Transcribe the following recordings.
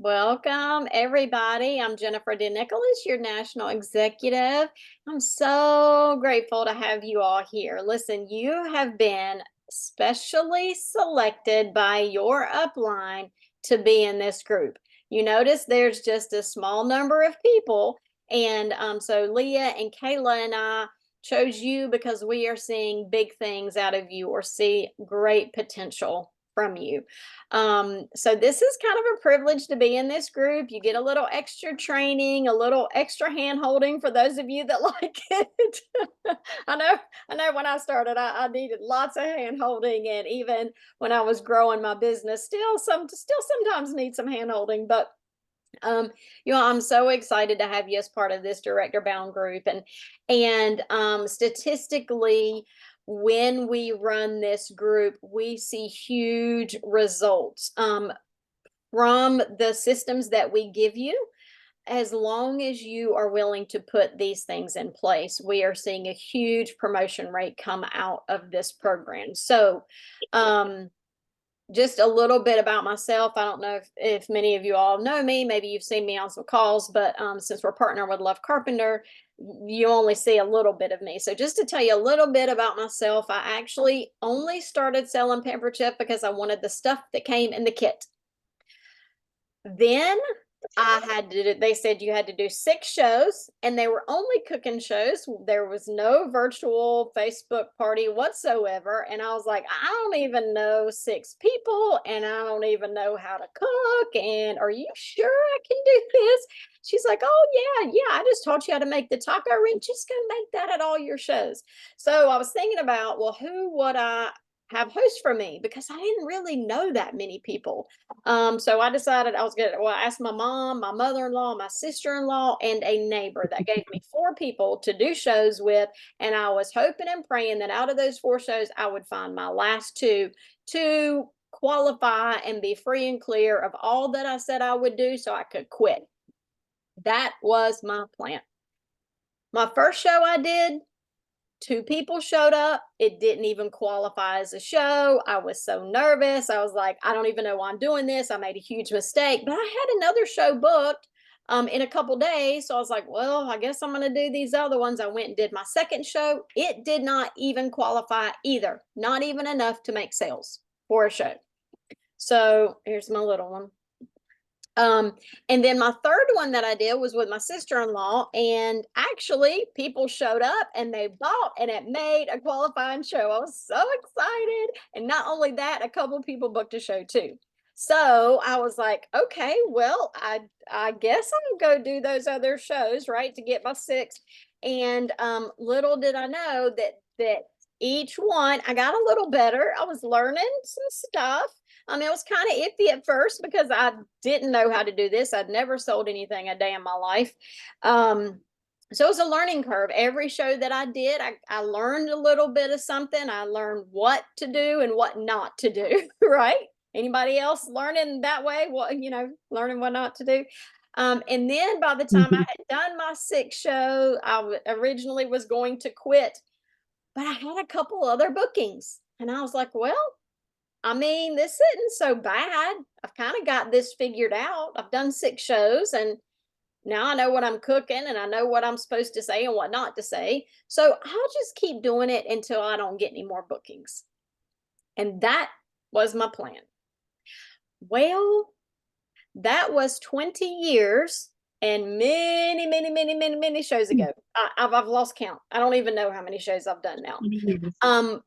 Welcome, everybody. I'm Jennifer DeNicholas, your national executive. I'm so grateful to have you all here. Listen, you have been specially selected by your upline to be in this group. You notice there's just a small number of people. And so Leah and Kayla and I chose you because we are seeing big things out of you or see great potential from you. So this is kind of a privilege to be in this group. You get a little extra training, a little extra hand holding for those of you that like it. I know, I know when I started, I needed lots of hand holding, and even when I was growing my business, still sometimes need some hand holding, but I'm so excited to have you as part of this Director Bound group. And statistically, when we run this group, we see huge results from the systems that we give you. As long as you are willing to put these things in place, we are seeing a huge promotion rate come out of this program. So, just a little bit about myself. I don't know if many of you all know me. Maybe you've seen me on some calls, but since we're partnered with Love Carpenter, you only see a little bit of me. So just to tell you a little bit about myself, I actually only started selling Pamper Chip because I wanted the stuff that came in the kit. Then they said you had to do 6 shows, and they were only cooking shows. There was no virtual Facebook party whatsoever. And I was like, I don't even know 6 people, and I don't even know how to cook. And are you sure I can do this? She's like, oh, yeah, I just taught you how to make the taco ring. Just go make that at all your shows. So I was thinking about, well, who would I have host for me? Because I didn't really know that many people. So I decided I was going to, well, I asked my mom, my mother-in-law, my sister-in-law, and a neighbor. That gave me 4 people to do shows with. And I was hoping and praying that out of those 4 shows, I would find my last 2 to qualify and be free and clear of all that I said I would do so I could quit. That was my plan. My first show I did, 2 people showed up. It didn't even qualify as a show. I was so nervous. I was like, I don't even know why I'm doing this. I made a huge mistake. But I had another show booked in a couple days. So I was like, well, I guess I'm going to do these other ones. I went and did my second show. It did not even qualify either, not even enough to make sales for a show. So here's my little one. And then my third one that I did was with my sister-in-law, and actually people showed up and they bought, and it made a qualifying show. I was so excited. And not only that, a couple people booked a show too. So I was like, okay, well, I guess I'm gonna go do those other shows, right, to get my 6. And little did I know that each one I got a little better. I was learning some stuff. It was kind of iffy at first because I didn't know how to do this. I'd never sold anything a day in my life. So it was a learning curve. Every show that I did, I learned a little bit of something. I learned what to do and what not to do, right? Anybody else learning that way? What, learning what not to do. And then by the time I had done my 6th show, originally was going to quit, but I had a couple other bookings. And I was like, well, I mean, this isn't so bad. I've kind of got this figured out. I've done 6 shows, and now I know what I'm cooking, and I know what I'm supposed to say and what not to say. So I'll just keep doing it until I don't get any more bookings. And that was my plan. Well, that was 20 years and many, many, many, many, many shows ago. I've lost count. I don't even know how many shows I've done now.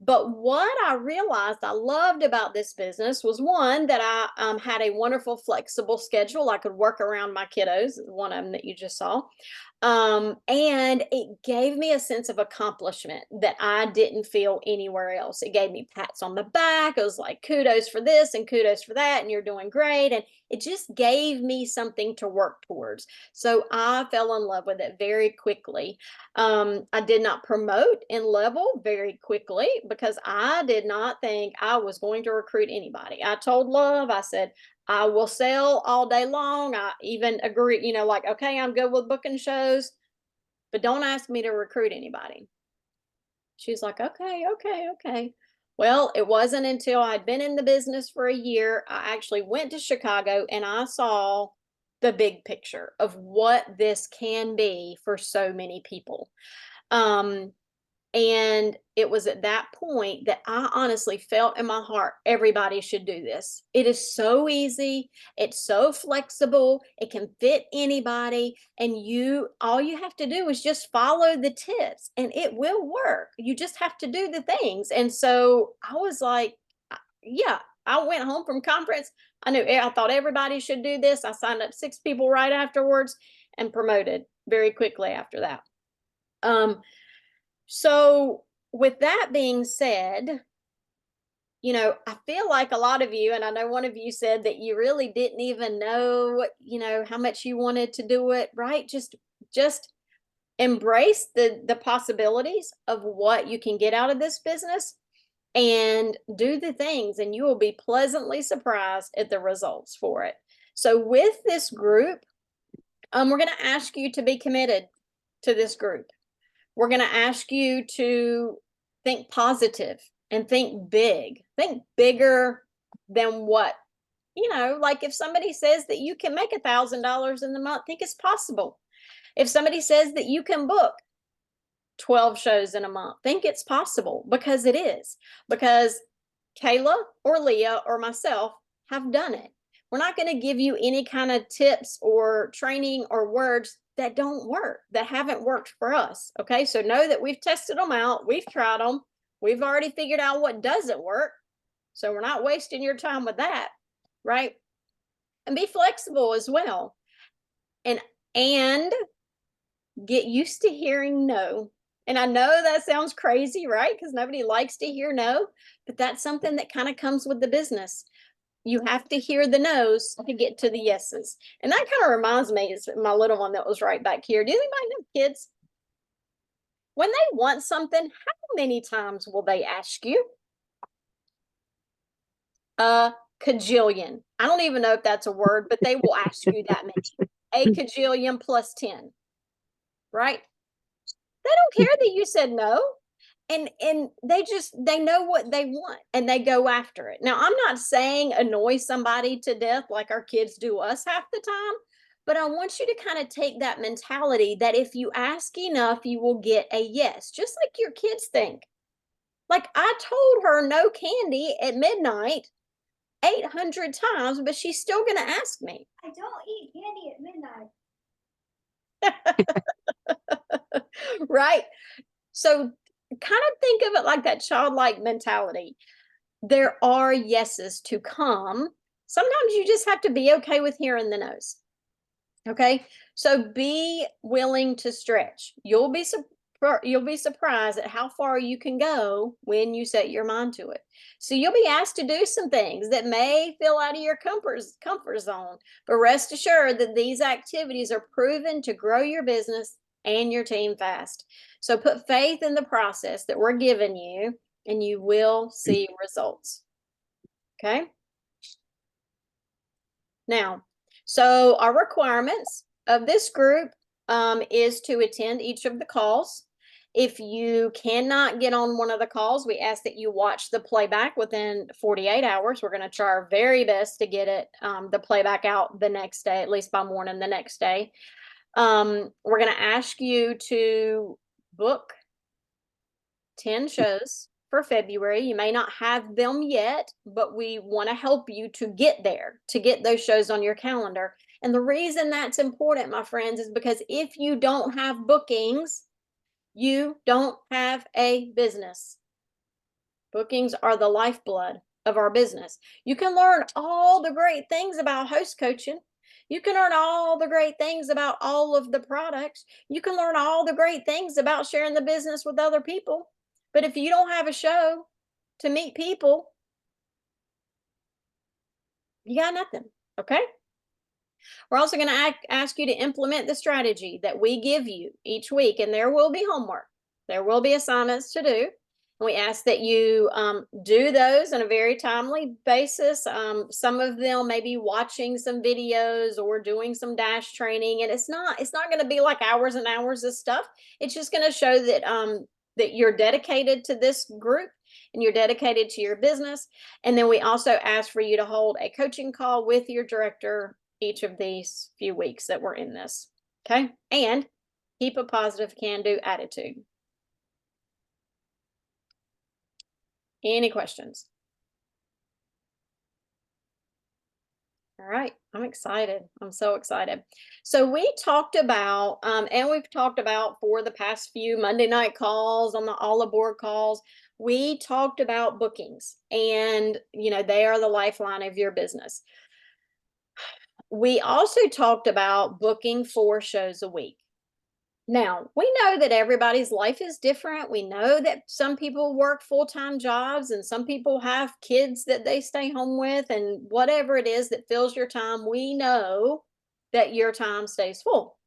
But what I realized I loved about this business was, one, that I had a wonderful, flexible schedule. I could work around my kiddos, one of them that you just saw. And it gave me a sense of accomplishment that I didn't feel anywhere else. It gave me pats on the back. It was like, kudos for this and kudos for that, and you're doing great. And it just gave me something to work towards. So I fell in love with it very quickly. I did not promote in level very quickly because I did not think I was going to recruit anybody. I told Love, I said, I will sell all day long. I even agree, like, okay, I'm good with booking shows, but don't ask me to recruit anybody. She's like, okay, okay, okay. Well, it wasn't until I'd been in the business for a year, I actually went to Chicago and I saw the big picture of what this can be for so many people. And it was at that point that I honestly felt in my heart, everybody should do this. It is so easy. It's so flexible. It can fit anybody. And all you have to do is just follow the tips and it will work. You just have to do the things. And so I was like, yeah, I went home from conference. I thought everybody should do this. I signed up 6 people right afterwards and promoted very quickly after that. So with that being said, I feel like a lot of you, and I know one of you said that you really didn't even know, how much you wanted to do it, right? Just embrace the possibilities of what you can get out of this business and do the things, and you will be pleasantly surprised at the results for it. So with this group, we're going to ask you to be committed to this group. We're going to ask you to think positive and think big. Think bigger than what, like if somebody says that you can make $1,000 in the month, think it's possible. If somebody says that you can book 12 shows in a month, think it's possible, because it is. Because Kayla or Leah or myself have done it. We're not going to give you any kind of tips or training or words that don't work, that haven't worked for us. Okay, so know that we've tested them out, we've tried them, we've already figured out what doesn't work. So we're not wasting your time with that, right? And be flexible as well. And get used to hearing no. And I know that sounds crazy, right? Because nobody likes to hear no, but that's something that kind of comes with the business. You have to hear the no's to get to the yeses. And that kind of reminds me, is my little one that was right back here. Do anybody know kids? When they want something, how many times will they ask you? A cajillion. I don't even know if that's a word, but they will ask you that many. A cajillion plus 10, right? They don't care that you said no. And they know what they want and they go after it. Now, I'm not saying annoy somebody to death like our kids do us half the time, but I want you to kind of take that mentality that if you ask enough, you will get a yes, just like your kids think. Like, I told her no candy at midnight 800 times, but she's still going to ask me. I don't eat candy at midnight. Right? So kind of think of it like that childlike mentality. There are yeses to come. Sometimes you just have to be okay with hearing the no's. Okay, so be willing to stretch. You'll be surprised at how far you can go when you set your mind to it. So you'll be asked to do some things that may feel out of your comfort zone, but rest assured that these activities are proven to grow your business and your team fast. So put faith in the process that we're giving you, and you will see results. Okay. Now, so our requirements of this group is to attend each of the calls. If you cannot get on one of the calls, we ask that you watch the playback within 48 hours. We're going to try our very best to get it, the playback out the next day, at least by morning the next day. We're going to ask you to book 10 shows for February. You may not have them yet, but we want to help you to get there, to get those shows on your calendar. And the reason that's important, my friends, is because if you don't have bookings, you don't have a business. Bookings are the lifeblood of our business. You can learn all the great things about host coaching. You can learn all the great things about all of the products. You can learn all the great things about sharing the business with other people. But if you don't have a show to meet people, you got nothing. Okay. We're also going to ask you to implement the strategy that we give you each week, and there will be homework. There will be assignments to do. And we ask that you do those on a very timely basis. Some of them may be watching some videos or doing some dash training, and it's not going to be like hours and hours of stuff. It's just going to show that that you're dedicated to this group and you're dedicated to your business. And then we also ask for you to hold a coaching call with your director each of these few weeks that we're in this. Okay. And keep a positive can-do attitude. Any questions? All right, I'm excited. I'm so excited. So we talked about, and we've talked about for the past few Monday night calls on the all aboard calls, we talked about bookings, and they are the lifeline of your business. We also talked about booking 4 shows a week. Now, we know that everybody's life is different. We know that some people work full-time jobs and some people have kids that they stay home with, and whatever it is that fills your time, we know that your time stays full.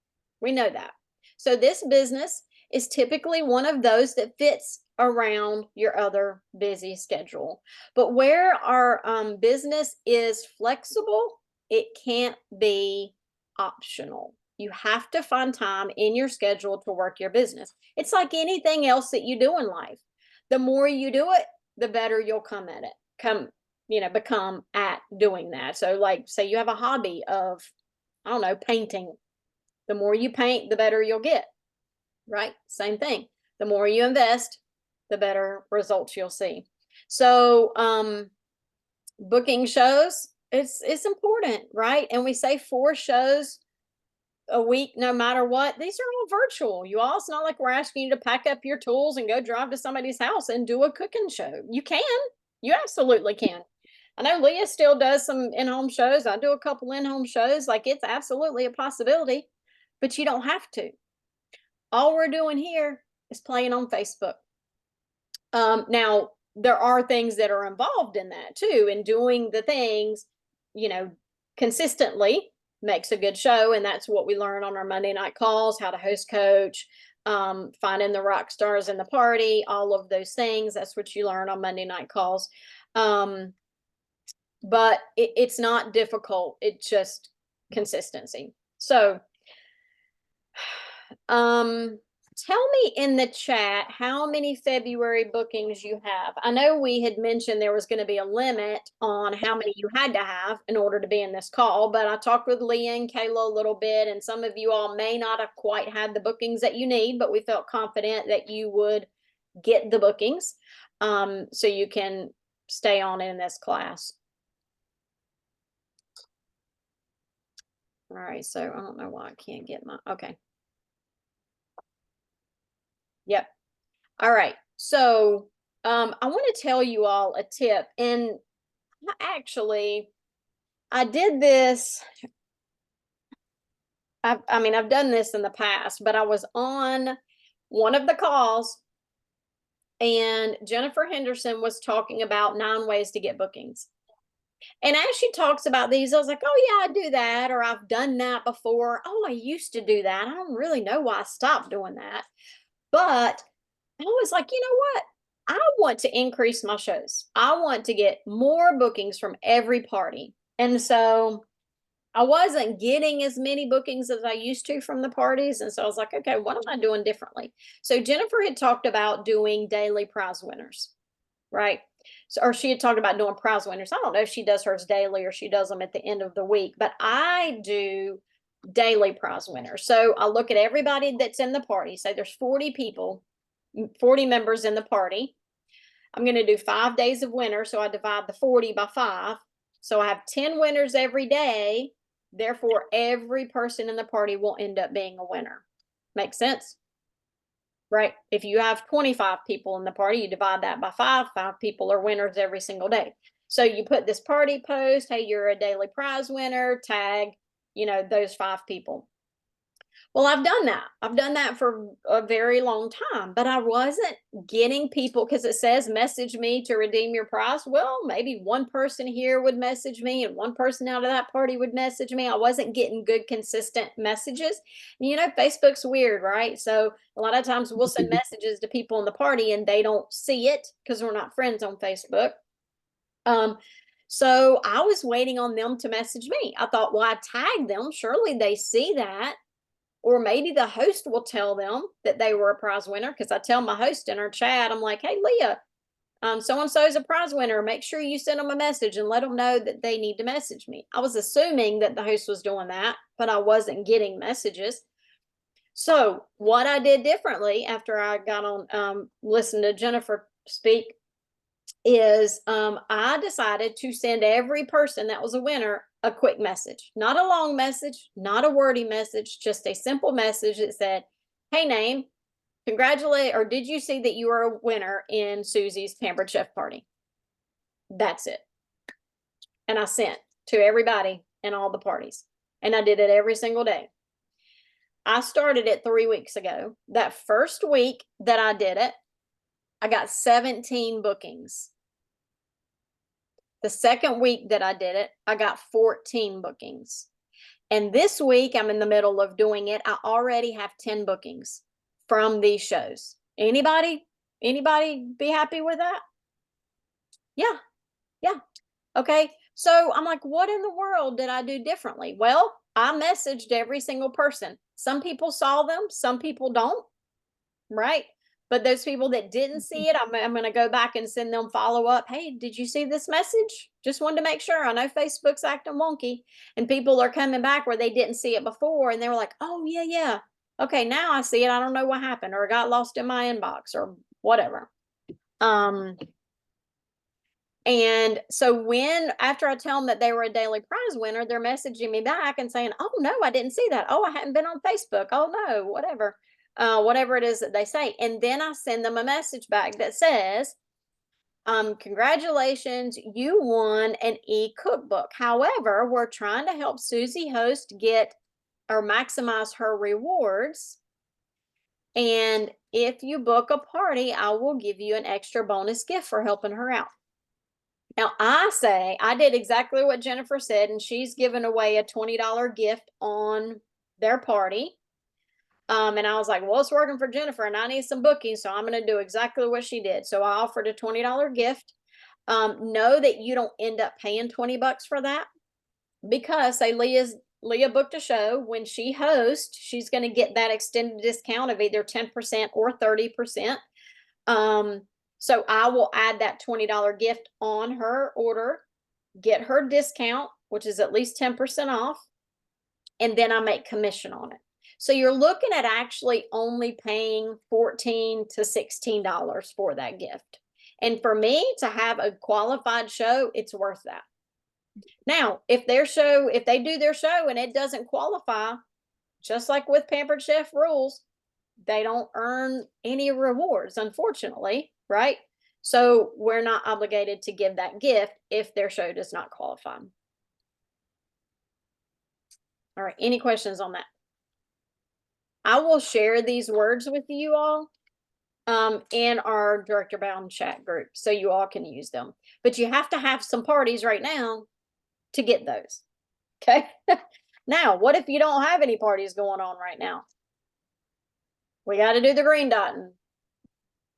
We know that. So this business is typically one of those that fits around your other busy schedule. But where our business is flexible, it can't be optional. You have to find time in your schedule to work your business. It's like anything else that you do in life. The more you do it, the better you'll come at it. Become at doing that. So like say you have a hobby of, I don't know, painting. The more you paint, the better you'll get. Right? Same thing. The more you invest, the better results you'll see. So booking shows, it's important, right? And we say 4 shows a week, no matter what. These are all virtual. You all, it's not like we're asking you to pack up your tools and go drive to somebody's house and do a cooking show. You can. You absolutely can. I know Leah still does some in-home shows. I do a couple in-home shows. Like, it's absolutely a possibility, but you don't have to. All we're doing here is playing on Facebook. Now, there are things that are involved in that too, and doing the things, consistently makes a good show. And that's what we learn on our Monday night calls, how to host coach, finding the rock stars in the party, all of those things. That's what you learn on Monday night calls. But it's not difficult. It's just consistency. So, tell me in the chat how many February bookings you have. I know we had mentioned there was going to be a limit on how many you had to have in order to be in this call, but I talked with Leah and Kayla a little bit, and some of you all may not have quite had the bookings that you need, but we felt confident that you would get the bookings, so you can stay on in this class. All right, so I don't know why I can't get my, okay. Yep. All right. So I want to tell you all a tip. And I did this. I've done this in the past, but I was on one of the calls and Jennifer Henderson was talking about 9 ways to get bookings. And as she talks about these, I was like, oh yeah, I do that, or I've done that before. Oh, I used to do that. I don't really know why I stopped doing that. But I was like, you know what? I want to increase my shows. I want to get more bookings from every party. And so I wasn't getting as many bookings as I used to from the parties. And so I was like, okay, what am I doing differently? So Jennifer had talked about doing daily prize winners, right? So, or she had talked about doing prize winners. I don't know if she does hers daily or she does them at the end of the week, but I do daily prize winners. So I look at everybody that's in the party. Say there's 40 people, 40 members in the party. I'm going to do 5 days of winners. So I divide the 40 by 5. So I have 10 winners every day. Therefore, every person in the party will end up being a winner. Make sense? Right? If you have 25 people in the party, you divide that by 5. 5 people are winners every single day. So you put this party post, hey, you're a daily prize winner, tag, those 5 people. Well, I've done that. I've done that for a very long time, but I wasn't getting people because it says message me to redeem your prize. Well, maybe one person here would message me and one person out of that party would message me. I wasn't getting good, consistent messages. And, Facebook's weird, right? So a lot of times we'll send messages to people in the party and they don't see it because we're not friends on Facebook. So I was waiting on them to message me. I thought, well, I tagged them. Surely they see that. Or maybe the host will tell them that they were a prize winner, because I tell my host in our chat, I'm like, hey, Leah, So-and-so is a prize winner. Make sure you send them a message and let them know that they need to message me. I was assuming that the host was doing that, but I wasn't getting messages. So what I did differently after I got on, listened to Jennifer speak, is I decided to send every person that was a winner a quick message, not a long message, not a wordy message, just a simple message that said, hey, name, congratulate, or did you see that you are a winner in Susie's Pampered Chef Party? That's it. And I sent to everybody in all the parties. And I did it every single day. I started it 3 weeks ago. That first week that I did it, I got 17 bookings. The second week that I did it, I got 14 bookings. And this week, I'm in the middle of doing it. I already have 10 bookings from these shows. Anybody be happy with that? Yeah. Okay. So I'm like, what in the world did I do differently? Well, I messaged every single person. Some people saw them, some people don't, right? But those people that didn't see it, I'm going to go back and send them follow up. Hey, did you see this message? Just wanted to make sure. I know Facebook's acting wonky, and people are coming back where they didn't see it before, and they were like, oh, yeah. Okay, now I see it. I don't know what happened, or it got lost in my inbox or whatever. And so after I tell them that they were a daily prize winner, they're messaging me back and saying, oh, no, I didn't see that. Oh, I hadn't been on Facebook. Oh, no, whatever it is that they say. And then I send them a message back that says, congratulations, you won an e-cookbook. However, we're trying to help Susie Host get or maximize her rewards. And if you book a party, I will give you an extra bonus gift for helping her out. Now, I did exactly what Jennifer said, and she's given away a $20 gift on their party. And I was like, well, it's working for Jennifer, and I need some bookings, so I'm going to do exactly what she did. So I offered a $20 gift. Know that you don't end up paying $20 for that, because say Leah booked a show. When she hosts, she's going to get that extended discount of either 10% or 30%. So I will add that $20 gift on her order, get her discount, which is at least 10% off, and then I make commission on it. So you're looking at actually only paying $14 to $16 for that gift. And for me to have a qualified show, it's worth that. Now, if they do their show and it doesn't qualify, just like with Pampered Chef rules, they don't earn any rewards, unfortunately, right? So we're not obligated to give that gift if their show does not qualify. All right, any questions on that? I will share these words with you all in our Director Bound chat group, so you all can use them. But you have to have some parties right now to get those. Okay. Now, what if you don't have any parties going on right now? We got to do the green dotting.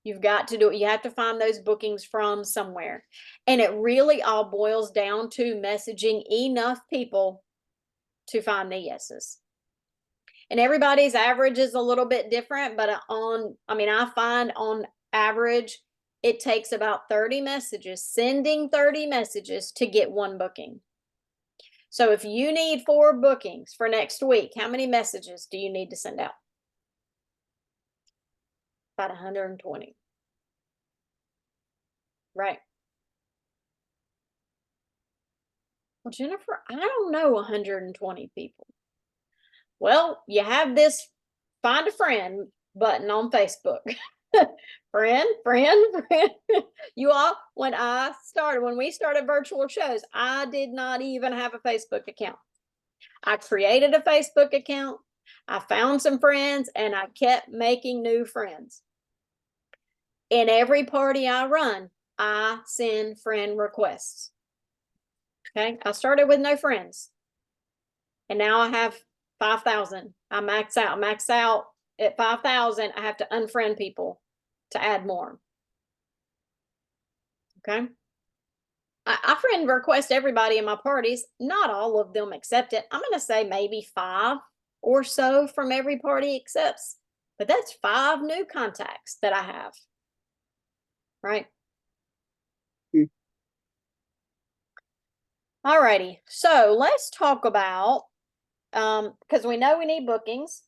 You've got to do it. You have to find those bookings from somewhere. And it really all boils down to messaging enough people to find the yeses. And everybody's average is a little bit different, but I find on average, it takes about 30 messages, sending 30 messages to get one booking. So if you need 4 bookings for next week, how many messages do you need to send out? About 120. Right. Well, Jennifer, I don't know 120 people. Well, you have this find a friend button on Facebook. friend. You all, when we started virtual shows, I did not even have a Facebook account. I created a Facebook account. I found some friends and I kept making new friends. In every party I run, I send friend requests. Okay. I started with no friends. And now I have 5,000. I max out at 5,000. I have to unfriend people to add more. Okay. I friend request everybody in my parties. Not all of them accept it. I'm going to say maybe 5 or so from every party accepts, but that's 5 new contacts that I have. Right. Alrighty, so let's talk about, because we know we need bookings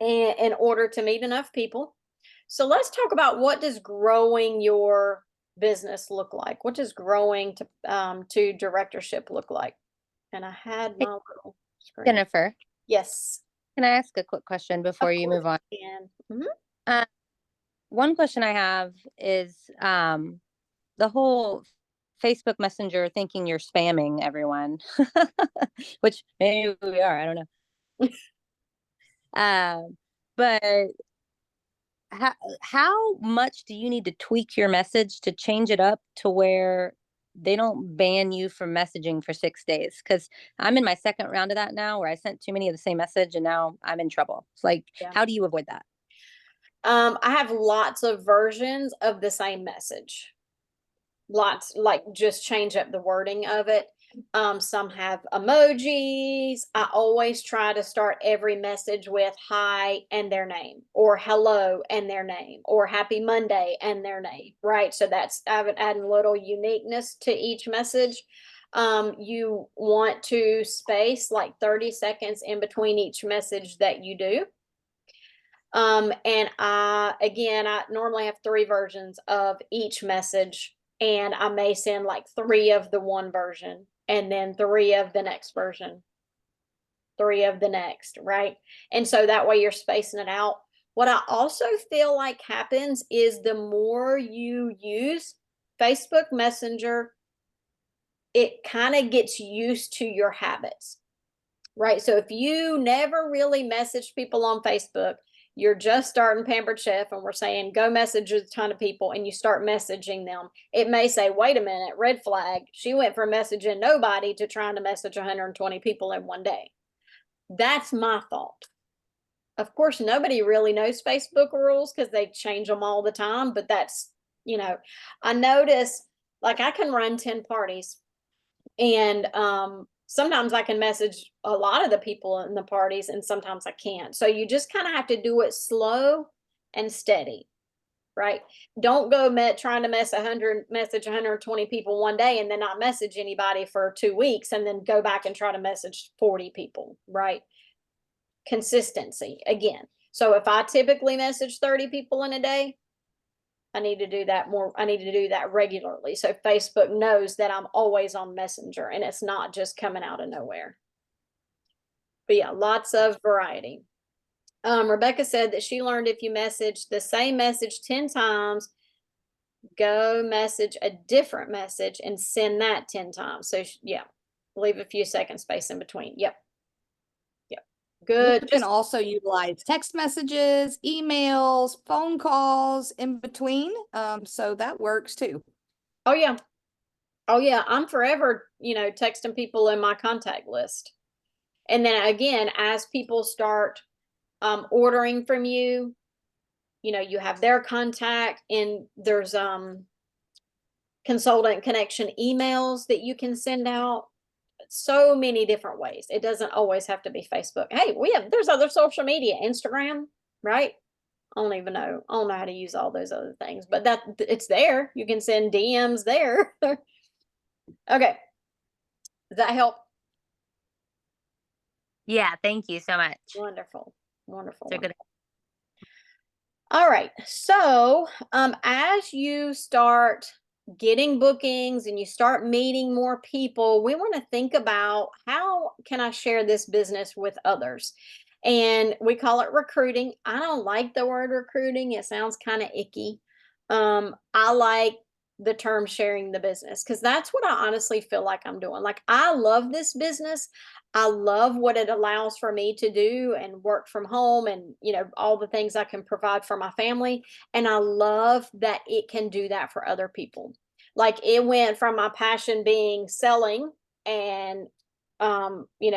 in order to meet enough people. So let's talk about, what does growing your business look like? What does growing to directorship look like? And I had Hey, my little screen. Jennifer, Yes, can I ask a quick question of before you course move on? you can. Mhm. Uh, one question I have is the whole Facebook Messenger thinking you're spamming everyone, which maybe we are. I don't know. But how much do you need to tweak your message to change it up to where they don't ban you from messaging for 6 days? Because I'm in my second round of that now, where I sent too many of the same message, and now I'm in trouble. It's like, Yeah. how do you avoid that? I have lots of versions of the same message. Lots, like, just change up the wording of it. Some have emojis. I always try to start every message with hi and their name, or hello and their name, or happy Monday and their name, right? So that's, I've added a little uniqueness to each message. You want to space like 30 seconds in between each message that you do. And I normally have 3 versions of each message, and I may send like 3 of the one version, and then 3 of the next version, 3 of the next, right? And so that way you're spacing it out. What I also feel like happens is, the more you use Facebook Messenger, it kind of gets used to your habits, right? So if you never really message people on Facebook, you're just starting Pampered Chef and we're saying go message a ton of people, and you start messaging them, it may say, wait a minute, red flag. She went from messaging nobody to trying to message 120 people in one day. That's my thought. Of course, nobody really knows Facebook rules because they change them all the time, but that's, I notice, like, I can run 10 parties, and sometimes I can message a lot of the people in the parties, and sometimes I can't. So you just kind of have to do it slow and steady, right? Don't go trying to message 120 people one day, and then not message anybody for 2 weeks, and then go back and try to message 40 people, right? Consistency again. So if I typically message 30 people in a day, I need to do that more. I need to do that regularly. So Facebook knows that I'm always on Messenger, and it's not just coming out of nowhere. But yeah, lots of variety. Rebecca said that she learned, if you message the same message 10 times, go message a different message and send that 10 times. So yeah, leave a few seconds space in between. Yep. Good. You can also utilize text messages, emails, phone calls in between. So that works too. Oh yeah. Oh yeah. I'm forever, texting people in my contact list. And then again, as people start ordering from you, you have their contact, and there's consultant connection emails that you can send out. So many different ways. It doesn't always have to be Facebook. Hey, there's other social media, Instagram, right? I don't even know. I don't know how to use all those other things, but it's there. You can send DMs there. Okay. Does that help? Yeah, thank you so much. Wonderful. Wonderful. They're good. All right. So, as you start getting bookings and you start meeting more people, we want to think about, how can I share this business with others? And we call it recruiting. I don't like the word recruiting. It sounds kind of icky. I like the term sharing the business, because that's what I honestly feel like I'm doing. Like, I love this business. I love what it allows for me to do and work from home, and, all the things I can provide for my family. And I love that it can do that for other people. Like, it went from my passion being selling and,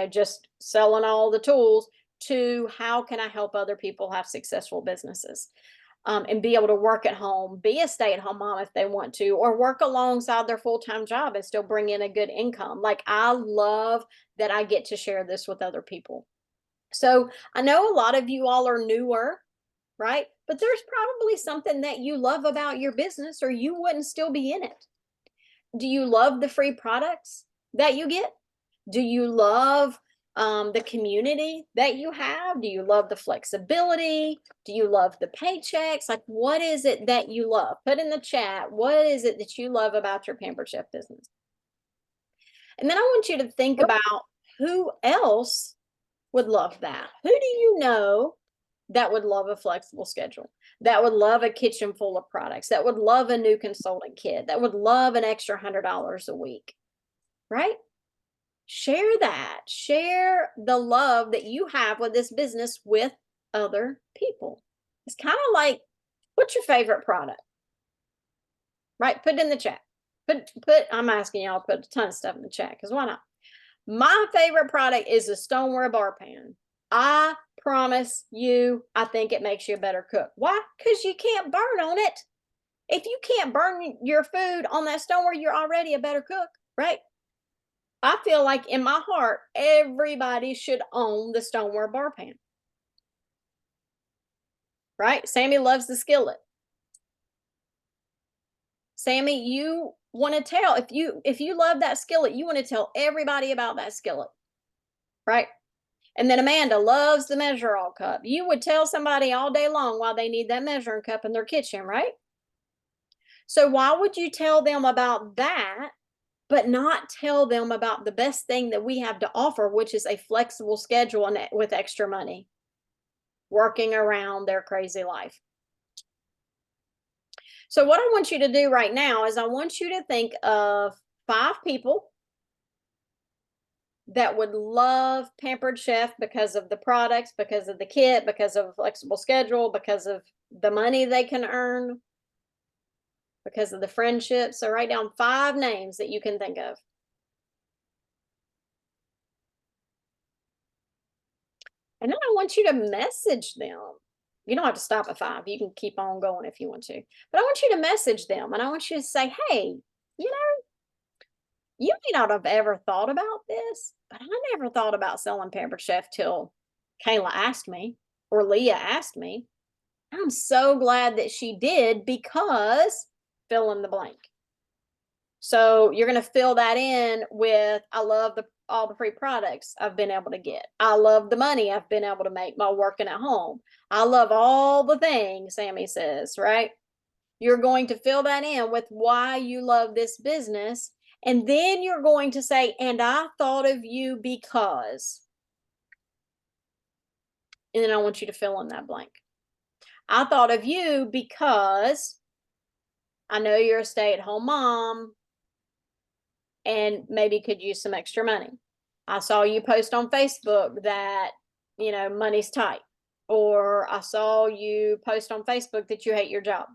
just selling all the tools, to how can I help other people have successful businesses, and be able to work at home, be a stay-at-home mom if they want to, or work alongside their full-time job and still bring in a good income. Like, I love that I get to share this with other people. So I know a lot of you all are newer, right? But there's probably something that you love about your business, or you wouldn't still be in it. Do you love the free products? that you get? Do you love the community that you have? Do you love the flexibility? Do you love the paychecks? Like, what is it that you love? Put in the chat, what is it that you love about your Pampered Chef business? And then I want you to think about who else would love that. Who do you know that would love a flexible schedule, that would love a kitchen full of products, that would love a new consultant kit, that would love an extra $100 a week, right? Share that. Share the love that you have with this business with other people. It's kind of like, what's your favorite product? Right? Put it in the chat. I'm asking y'all to put a ton of stuff in the chat, because why not? My favorite product is a stoneware bar pan. I promise you, I think it makes you a better cook. Why? Because you can't burn on it. If you can't burn your food on that stoneware, you're already a better cook, right? I feel like in my heart, everybody should own the stoneware bar pan. Right? Sammy loves the skillet. Sammy, you want to tell, if you love that skillet, you want to tell everybody about that skillet. Right? And then Amanda loves the measure all cup. You would tell somebody all day long why they need that measuring cup in their kitchen, right? So why would you tell them about that, but not tell them about the best thing that we have to offer, which is a flexible schedule and with extra money, working around their crazy life? So what I want you to do right now is I want you to think of 5 people that would love Pampered Chef because of the products, because of the kit, because of a flexible schedule, because of the money they can earn, because of the friendship. So write down 5 names that you can think of. And then I want you to message them. You don't have to stop at 5. You can keep on going if you want to. But I want you to message them, and I want you to say, hey, you know, you may not have ever thought about this, but I never thought about selling Pampered Chef till Kayla asked me, or Leah asked me. I'm so glad that she did, because fill in the blank. So you're going to fill that in with, I love all the free products I've been able to get. I love the money I've been able to make while working at home. I love all the things, Sammy says, right? You're going to fill that in with why you love this business. And then you're going to say, and I thought of you because. And then I want you to fill in that blank. I thought of you because I know you're a stay-at-home mom and maybe could use some extra money. I saw you post on Facebook that, you know, money's tight. Or I saw you post on Facebook that you hate your job.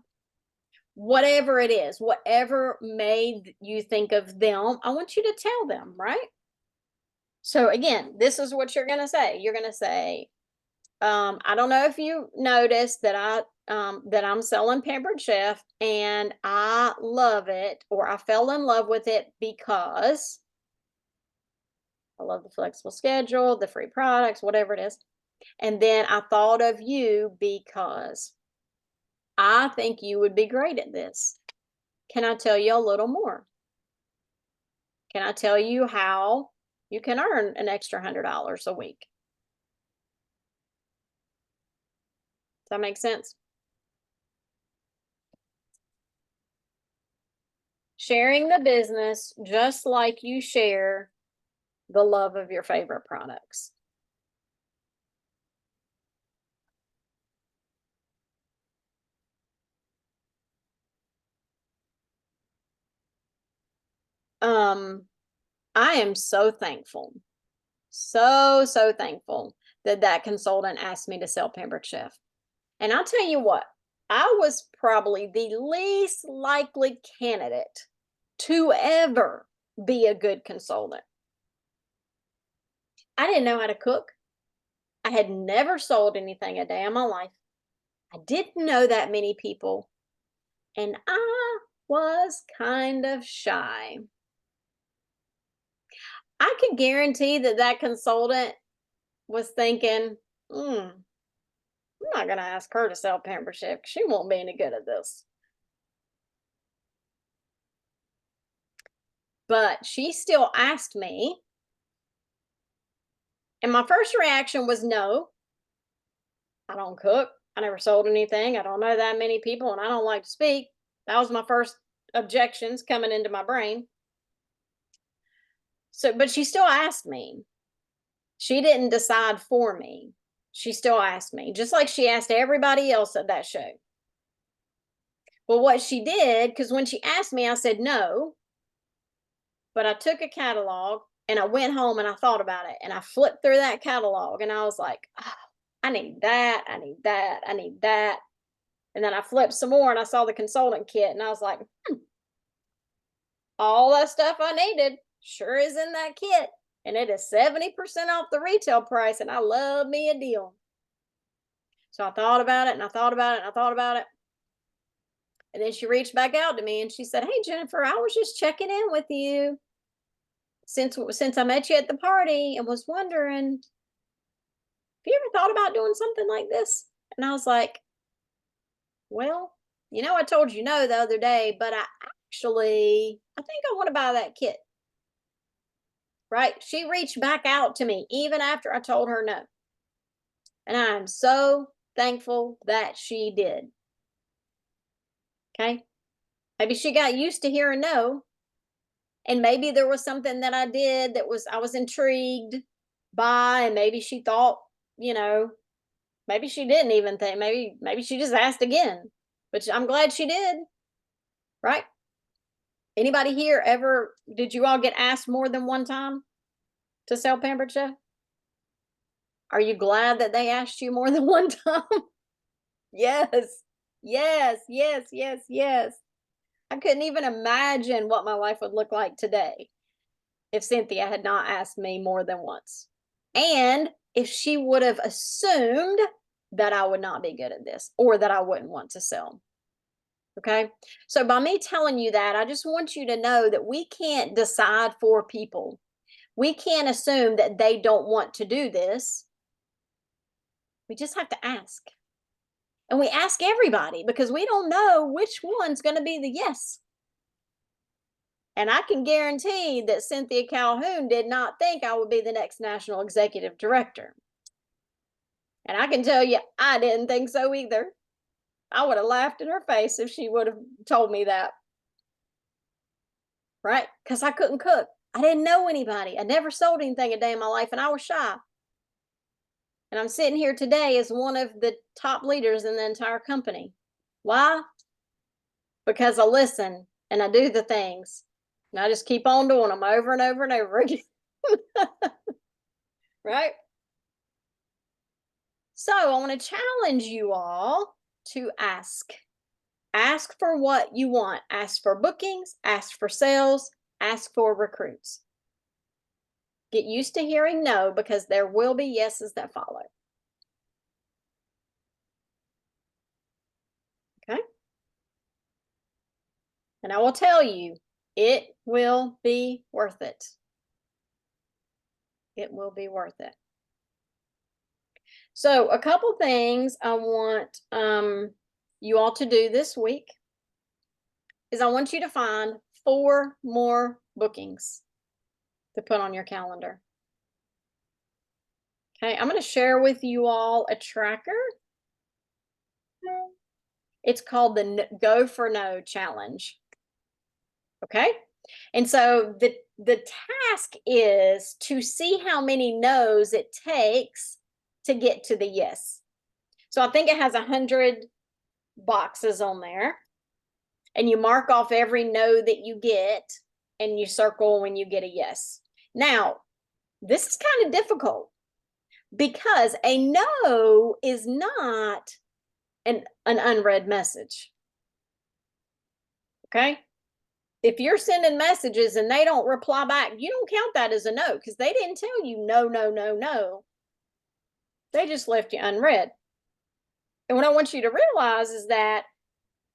Whatever it is, whatever made you think of them, I want you to tell them, right? So again, this is what you're going to say. You're going to say, I don't know if you noticed that I'm selling Pampered Chef and I love it, or I fell in love with it because I love the flexible schedule, the free products, whatever it is. And then I thought of you because I think you would be great at this. Can I tell you a little more? Can I tell you how you can earn an extra $100 a week? Does that make sense? Sharing the business just like you share the love of your favorite products. I am so thankful, so thankful that consultant asked me to sell Pampered Chef. And I'll tell you what, I was probably the least likely candidate to ever be a good consultant. I didn't know how to cook. I had never sold anything a day in my life. I didn't know that many people. And I was kind of shy. I could guarantee that consultant was thinking, I'm not going to ask her to sell Pampered Chef. She won't be any good at this. but she still asked me. And my first reaction was no. I don't cook. I never sold anything. I don't know that many people, and I don't like to speak. That was my first objections coming into my brain. So, but she still asked me. She didn't decide for me. She still asked me, just like she asked everybody else at that show. Well, what she did, because when she asked me, I said no. But I took a catalog and I went home and I thought about it, and I flipped through that catalog and I was like, oh, I need that. I need that. I need that. And then I flipped some more and I saw the consultant kit and I was like, all that stuff I needed sure is in that kit. And it is 70% off the retail price. And I love me a deal. So I thought about it and I thought about it and I thought about it. And then she reached back out to me and she said, hey, Jennifer, I was just checking in with you since I met you at the party and was wondering, have you ever thought about doing something like this? And I was like, well, I told you no the other day, but I think I want to buy that kit. Right? She reached back out to me even after I told her no. And I'm so thankful that she did. Okay? Maybe she got used to hearing no. And maybe there was something that I did that I was intrigued by, and maybe she thought, maybe she didn't even think, maybe she just asked again. But I'm glad she did. Right? Anybody here did you all get asked more than one time to sell Pampered Chef? Are you glad that they asked you more than one time? Yes, yes, yes, yes, yes. I couldn't even imagine what my life would look like today if Cynthia had not asked me more than once. And if she would have assumed that I would not be good at this or that I wouldn't want to sell. Okay. So by me telling you that, I just want you to know that we can't decide for people. We can't assume that they don't want to do this. We just have to ask. And we ask everybody because we don't know which one's going to be the yes. And I can guarantee that Cynthia Calhoun did not think I would be the next national executive director. And I can tell you, I didn't think so either. I would have laughed in her face if she would have told me that. Right? Because I couldn't cook. I didn't know anybody. I never sold anything a day in my life, and I was shy. And I'm sitting here today as one of the top leaders in the entire company. Why? Because I listen and I do the things. And I just keep on doing them over and over and over again. Right? So I want to challenge you all to ask. Ask for what you want. Ask for bookings. Ask for sales. Ask for recruits. Get used to hearing no, because there will be yeses that follow. Okay? And I will tell you, it will be worth it. It will be worth it. So a couple things I want you all to do this week is I want you to find 4 more bookings to put on your calendar. Okay, I'm going to share with you all a tracker. It's called the Go for No Challenge. Okay, and so the task is to see how many no's it takes to get to the yes. So I think it has 100 boxes on there, and you mark off every no that you get, and you circle when you get a yes. Now, this is kind of difficult because a no is not an unread message. Okay? If you're sending messages and they don't reply back, you don't count that as a no because they didn't tell you no, no, no, no. They just left you unread. And what I want you to realize is that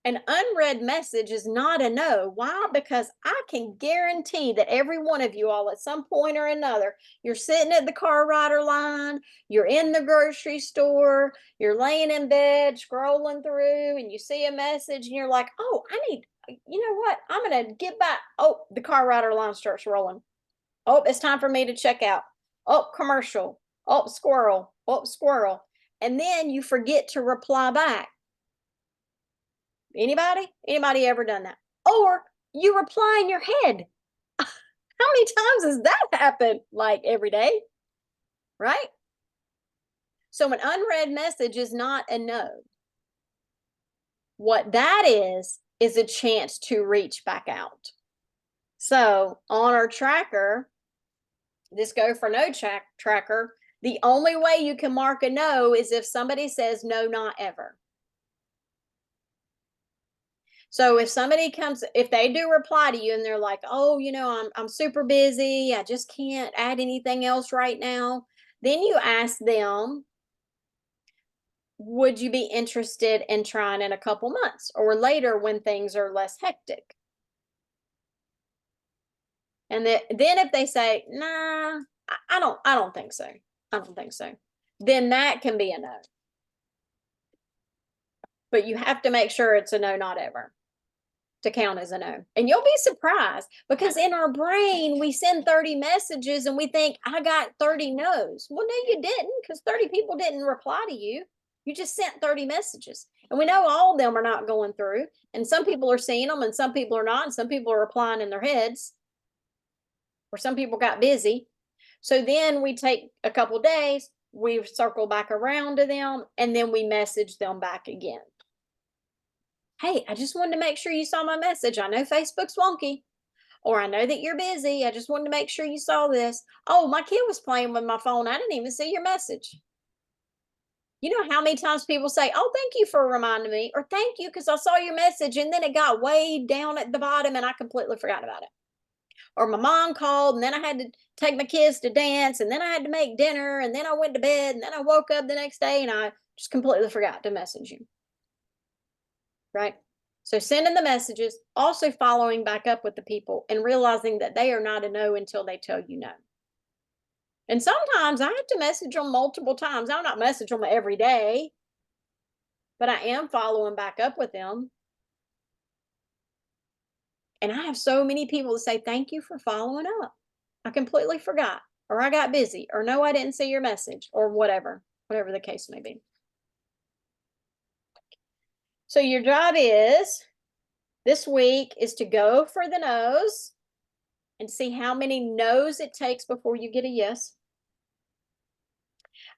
an unread message is not a no. Why? Because I can guarantee that every one of you all at some point or another, you're sitting at the car rider line, you're in the grocery store, you're laying in bed, scrolling through, and you see a message and you're like, oh, you know what? I'm going to get back. Oh, the car rider line starts rolling. Oh, it's time for me to check out. Oh, commercial. Oh, squirrel. Oh, squirrel. And then you forget to reply back. Anybody ever done that? Or you reply in your head. How many times has that happened? Like every day, right? So an unread message is not a no. What that is a chance to reach back out. So on our tracker, this Go for No tracker, the only way you can mark a no is if somebody says no, not ever. So if somebody comes, if they do reply to you and they're like, oh, you know, I'm super busy, I just can't add anything else right now, then you ask them, would you be interested in trying in a couple months or later when things are less hectic? And then if they say, nah, I don't think so. I don't think so. Then that can be a no. But you have to make sure it's a no, not ever, to count as a no. And you'll be surprised because in our brain, we send 30 messages and we think, I got 30 no's. Well, no, you didn't, because 30 people didn't reply to you. You just sent 30 messages. And we know all of them are not going through. And some people are seeing them and some people are not. And some people are replying in their heads. Or some people got busy. So then we take a couple days, we circle back around to them, and then we message them back again. Hey, I just wanted to make sure you saw my message. I know Facebook's wonky, or I know that you're busy. I just wanted to make sure you saw this. Oh, my kid was playing with my phone. I didn't even see your message. You know how many times people say, oh, thank you for reminding me, or thank you because I saw your message, and then it got way down at the bottom and I completely forgot about it. Or my mom called and then I had to take my kids to dance and then I had to make dinner and then I went to bed and then I woke up the next day and I just completely forgot to message you. Right? So sending the messages, also following back up with the people and realizing that they are not a no until they tell you no. And sometimes I have to message them multiple times. I'll not message them every day, but I am following back up with them. And I have so many people that say, thank you for following up. I completely forgot, or I got busy, or no, I didn't see your message, or whatever the case may be. So your job is this week is to go for the no's and see how many no's it takes before you get a yes.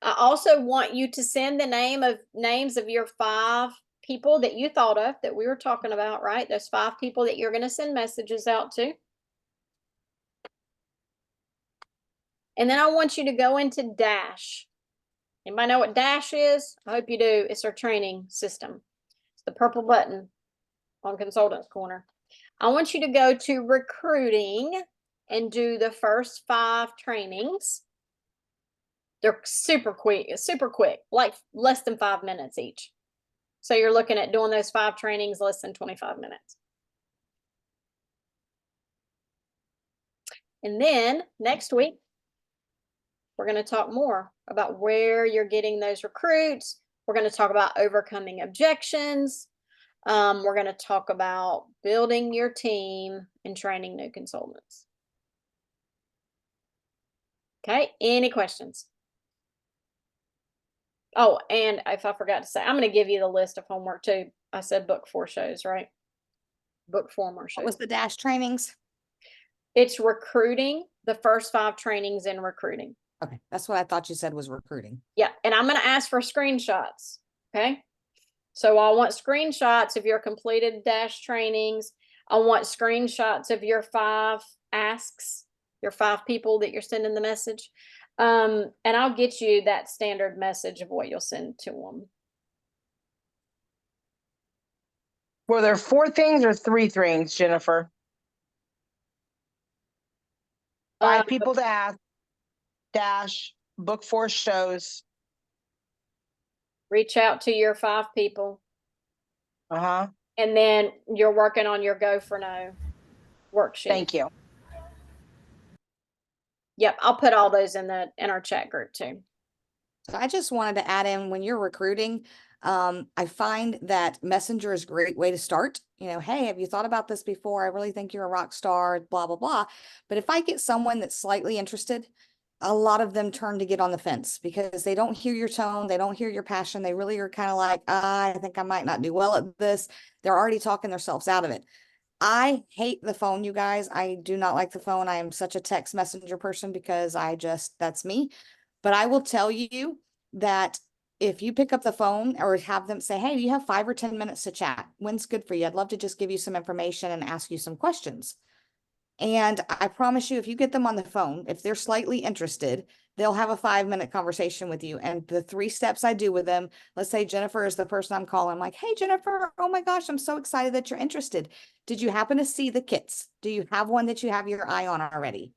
I also want you to send the names of your 5 people that you thought of that we were talking about, right? Those 5 people that you're going to send messages out to. And then I want you to go into Dash. Anybody know what Dash is? I hope you do. It's our training system. It's the purple button on Consultants Corner. I want you to go to recruiting and do the first 5 trainings. They're super quick, like less than 5 minutes each. So you're looking at doing those 5 trainings less than 25 minutes. And then next week, we're going to talk more about where you're getting those recruits. We're going to talk about overcoming objections. We're going to talk about building your team and training new consultants. Okay, any questions? Oh, and if I forgot to say, I'm going to give you the list of homework too. I said book 4 shows, right? Book 4 more shows. What was the Dash trainings? It's recruiting, the first 5 trainings in recruiting. Okay, that's what I thought you said was recruiting. Yeah, and I'm going to ask for screenshots, okay? So I want screenshots of your completed Dash trainings. I want screenshots of your 5 asks, your 5 people that you're sending the message. And I'll get you that standard message of what you'll send to them. Were there 4 things or 3 things, Jennifer? 5 people to ask, Dash, book 4 shows. Reach out to your 5 people. Uh-huh. And then you're working on your Go for No worksheet. Thank you. Yep, I'll put all those in our chat group too. So I just wanted to add in when you're recruiting, I find that Messenger is a great way to start. You know, hey, have you thought about this before? I really think you're a rock star, blah, blah, blah. But if I get someone that's slightly interested, a lot of them turn to get on the fence because they don't hear your tone. They don't hear your passion. They really are kind of like, I think I might not do well at this. They're already talking themselves out of it. I hate the phone, you guys. I do not like the phone. I am such a text messenger person because that's me. But I will tell you that if you pick up the phone or have them say, hey, do you have 5 or 10 minutes to chat? When's good for you? I'd love to just give you some information and ask you some questions. And I promise you, if you get them on the phone, if they're slightly interested, they'll have a 5-minute conversation with you. And the 3 steps I do with them, let's say Jennifer is the person I'm calling. I'm like, hey, Jennifer, oh my gosh, I'm so excited that you're interested. Did you happen to see the kits? Do you have one that you have your eye on already?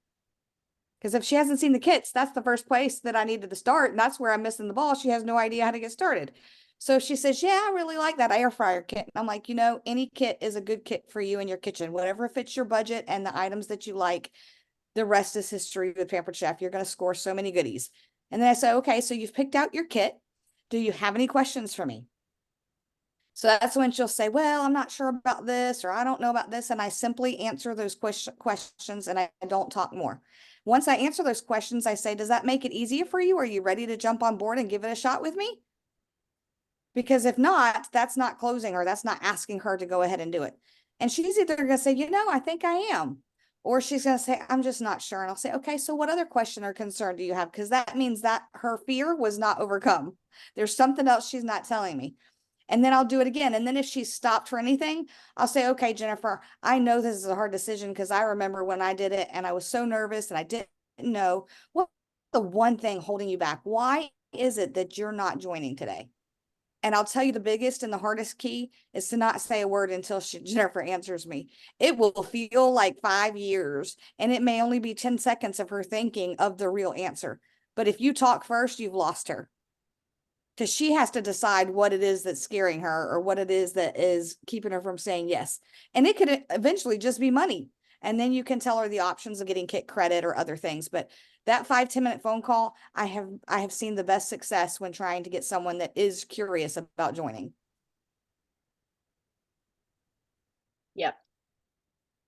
Because if she hasn't seen the kits, that's the first place that I needed to start. And that's where I'm missing the ball. She has no idea how to get started. So she says, yeah, I really like that air fryer kit. And I'm like, you know, any kit is a good kit for you in your kitchen, whatever fits your budget and the items that you like. The rest is history with Pampered Chef. You're going to score so many goodies. And then I say, okay, so you've picked out your kit. Do you have any questions for me? So that's when she'll say, well, I'm not sure about this, or I don't know about this. And I simply answer those questions and I don't talk more. Once I answer those questions, I say, does that make it easier for you? Are you ready to jump on board and give it a shot with me? Because if not, that's not closing her. That's not asking her to go ahead and do it. And she's either going to say, you know, I think I am. Or she's going to say, I'm just not sure. And I'll say, okay, so what other question or concern do you have? Because that means that her fear was not overcome. There's something else she's not telling me. And then I'll do it again. And then if she's stopped for anything, I'll say, okay, Jennifer, I know this is a hard decision because I remember when I did it and I was so nervous and I didn't know what's the one thing holding you back. Why is it that you're not joining today? And I'll tell you the biggest and the hardest key is to not say a word until Jennifer answers me. It will feel like 5 years and it may only be 10 seconds of her thinking of the real answer. But if you talk first, you've lost her. Because she has to decide what it is that's scaring her or what it is that is keeping her from saying yes. And it could eventually just be money. And then you can tell her the options of getting kit credit or other things. But that 5-10 minute phone call, I have seen the best success when trying to get someone that is curious about joining. Yep.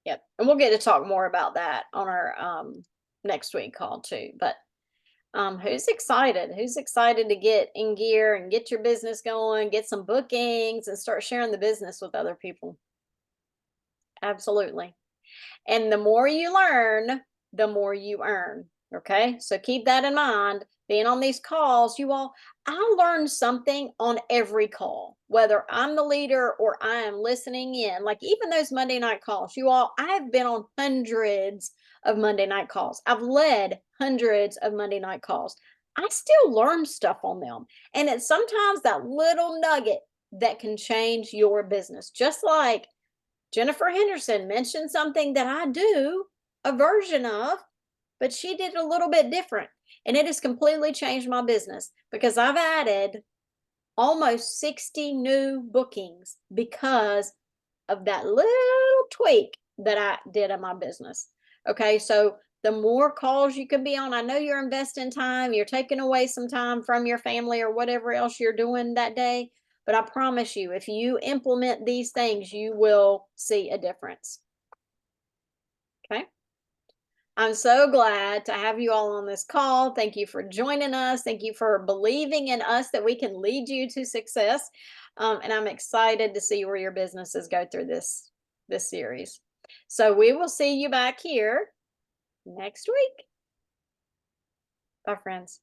Yep. And we'll get to talk more about that on our next week call too. But who's excited? Who's excited to get in gear and get your business going, get some bookings and start sharing the business with other people? Absolutely. And the more you learn, the more you earn. Okay. So keep that in mind. Being on these calls, I learn something on every call, whether I'm the leader or I am listening in. Like even those Monday night calls, I've been on hundreds of Monday night calls. I've led hundreds of Monday night calls. I still learn stuff on them. And it's sometimes that little nugget that can change your business. Just like Jennifer Henderson mentioned something that I do a version of, but she did a little bit different. And it has completely changed my business because I've added almost 60 new bookings because of that little tweak that I did in my business. Okay, so the more calls you can be on, I know you're investing time, you're taking away some time from your family or whatever else you're doing that day. But I promise you, if you implement these things, you will see a difference. Okay. I'm so glad to have you all on this call. Thank you for joining us. Thank you for believing in us that we can lead you to success. And I'm excited to see where your businesses go through this series. So we will see you back here next week. Bye, friends.